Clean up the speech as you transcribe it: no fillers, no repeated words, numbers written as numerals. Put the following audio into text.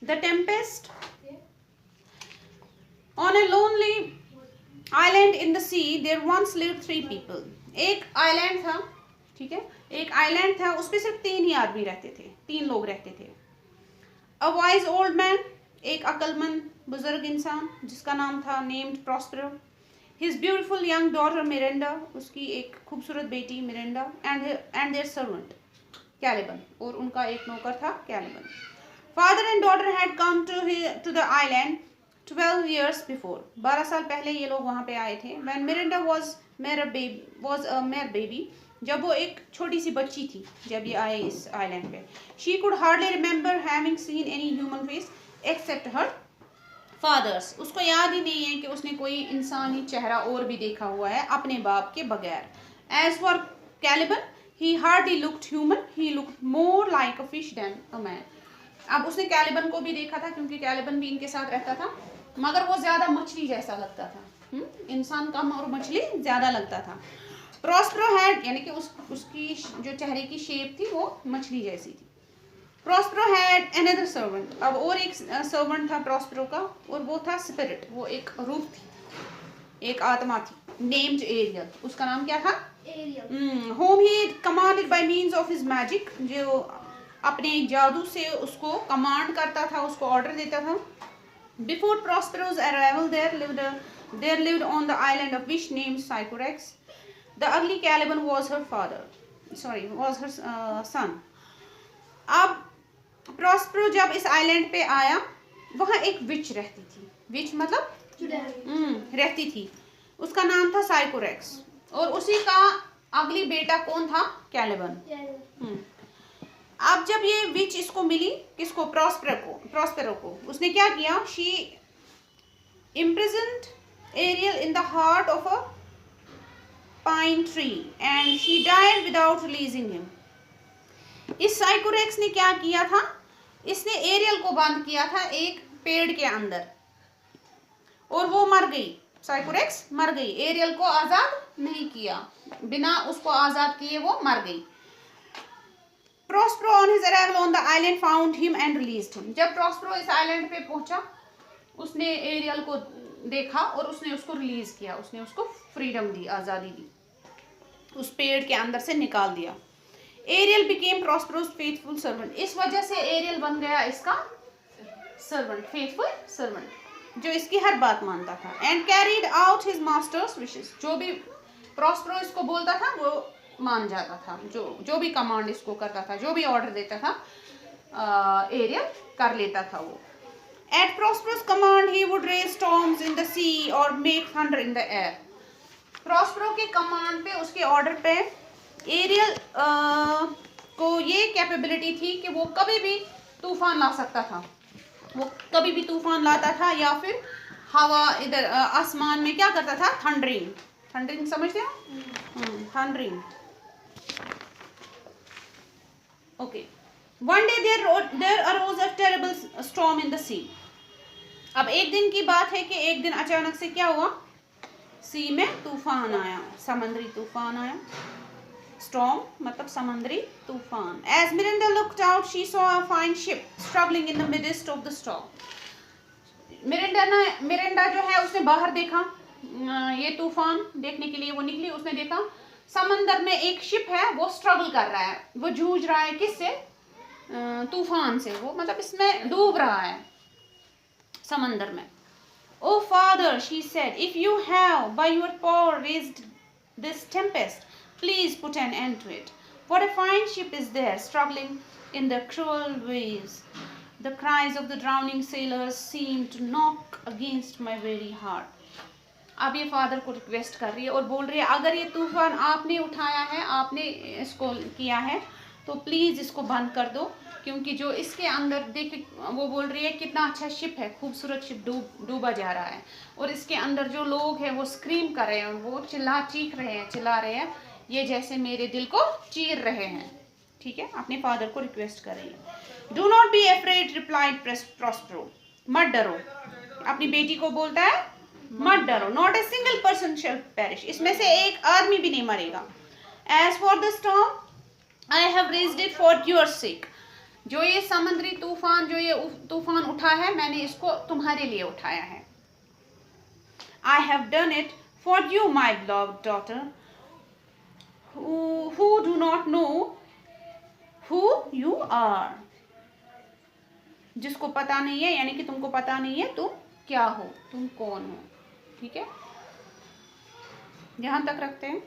The tempest on a lonely island in the sea there once lived 3 people. एक island था, ठीक है, एक आइलैंड था, उस पे सिर्फ 3 ही आदमी रहते थे, 3 लोग रहते थे. A wise old man, एक अक्लमंद बुजुर्ग इंसान जिसका नाम था named Prospero. His beautiful young daughter Miranda, उसकी एक खूबसूरत बेटी Miranda, and their servant Caliban, और उनका एक नौकर था Caliban. Father and daughter had come to the island 12 years before. 12 साल पहले ये लोग वहाँ पे आए थे. When Miranda was a mere baby, जब वो एक छोटी सी बच्ची थी जब ये आए इस आइलैंड पे. She could hardly remember having seen any human face except her father's. उसको याद ही नहीं है कि उसने कोई इंसानी चेहरा और भी देखा हुआ है अपने बाप के बगैर. As for Caliban, he hardly looked human. He looked more like a fish than a man. अब उसने कैलिबन को भी देखा था क्योंकि कैलिबन भी इनके साथ रहता था, मगर वो ज्यादा मछली जैसा लगता था. इंसान कम और मछली ज्यादा लगता था. प्रोस्पेरो हैड, यानी कि उसकी जो चेहरे की शेप थी वो मछली जैसी थी. Prospero had another servant. अब और एक सर्वेंट था प्रोस्पेरो का, और वो था स्पिरिट, वो एक रूह थी, एक आत्मा थी, नेम्ड एरियल. उसका नाम क्या था? Ariel. Whom he commanded by means of his magic, जो अपने जादू से उसको कमांड करता था, उसको ऑर्डर देता था. Before Prospero's arrival there lived on the island a fish named Sycorax. The ugly Caliban was her son. अब प्रॉस्पेरो जब इस आइलैंड पे आया, वहाँ एक विच रहती थी. विच मतलब रहती थी. उसका नाम था साइकोरेक्स, और उसी का अगली बेटा कौन था? कैलिबन. अब जब ये विच इसको मिली, किसको? प्रॉस्पेरो को, उसने क्या किया? She imprisoned Ariel in the heart of a pine tree and she died without releasing him. इस साइकोरेक्स ने क्या किया था? इसने एरियल को बंद किया था एक पेड़ के अंदर, और वो मर गई. साइकोरेक्स मर गई, एरियल को आजाद नहीं किया, बिना उसको आजाद किए वो मर गई. Prospero on his arrival on the island found him and released him. जब Prospero इस आइलैंड पे पहुंचा, उसने एरियल को देखा और उसने उसको रिलीज किया, उसने उसको फ्रीडम दी, आज़ादी दी, उस पेड़ के अंदर से निकाल दिया. Ariel became Prospero's faithful servant. इस वजह से एरियल बन गया इसका सर्वेंट, फेथफुल सर्वेंट, जो इसकी हर बात मानता था. And carried out his master's wishes. जो भी Prospero इसको बोलता था वो मान जाता था, जो भी कमांड इसको करता था, जो भी ऑर्डर देता था, एरियल कर लेता था वो. At Prospero's command he would raise storms in the sea or make thunder in the air. Prospero के कमांड पे, उसके ऑर्डर पे एरियल को ये कैपेबिलिटी थी कि वो कभी भी तूफान ला सकता था. वो कभी भी तूफान लाता था, या फिर हवा इधर आसमान में क्या करता था? थंडरिंग समझते हो? Thundering. Okay. One day there arose a terrible storm in the sea. अब एक दिन की बात है कि एक दिन अचानक से क्या हुआ? सी में तूफान आया, समंदरी तूफान आया. Storm मतलब समंदरी तूफान. As Miranda looked out, she saw a fine ship struggling in the midst of the storm. Miranda जो है उसने बाहर देखा, ये तूफान देखने के लिए वो निकली. उसने देखा समंदर में एक शिप है, वो स्ट्रगल कर रहा है, वो जूझ रहा है किससे? तूफान से. वो मतलब इसमें डूब रहा है समंदर में. Oh father, she said, if you have by your power raised this tempest, please put an end to it. What a fine ship is there struggling in the cruel waves. The cries of the drowning sailors seem to knock against my very heart. अब ये father को request कर रही है और बोल रही है, अगर ये तूफान आपने उठाया है, आपने इसको किया है, तो प्लीज़ इसको बंद कर दो, क्योंकि जो इसके अंदर देख, वो बोल रही है कितना अच्छा शिप है, खूबसूरत शिप डूबा जा रहा है, और इसके अंदर जो लोग हैं वो स्क्रीम कर रहे हैं, वो चिल्ला रहे हैं, ये जैसे मेरे दिल को चीर रहे हैं. ठीक है, अपने फादर को रिक्वेस्ट कर रही है. Do not be afraid, replied Prospero. मत डरो. अपनी बेटी को बोलता है मत डरो. Not a single person shall perish. इसमें से एक आदमी भी नहीं मरेगा. As for the storm I have raised it for your sake. जो ये समुद्री तूफान, जो ये तूफान उठा है, मैंने इसको तुम्हारे लिए उठाया है। I have done it for you, my beloved daughter, who do not know who you are. जिसको पता नहीं है, यानी कि तुमको पता नहीं है तुम क्या हो, तुम कौन हो। ठीक है, यहाँ तक रखते हैं।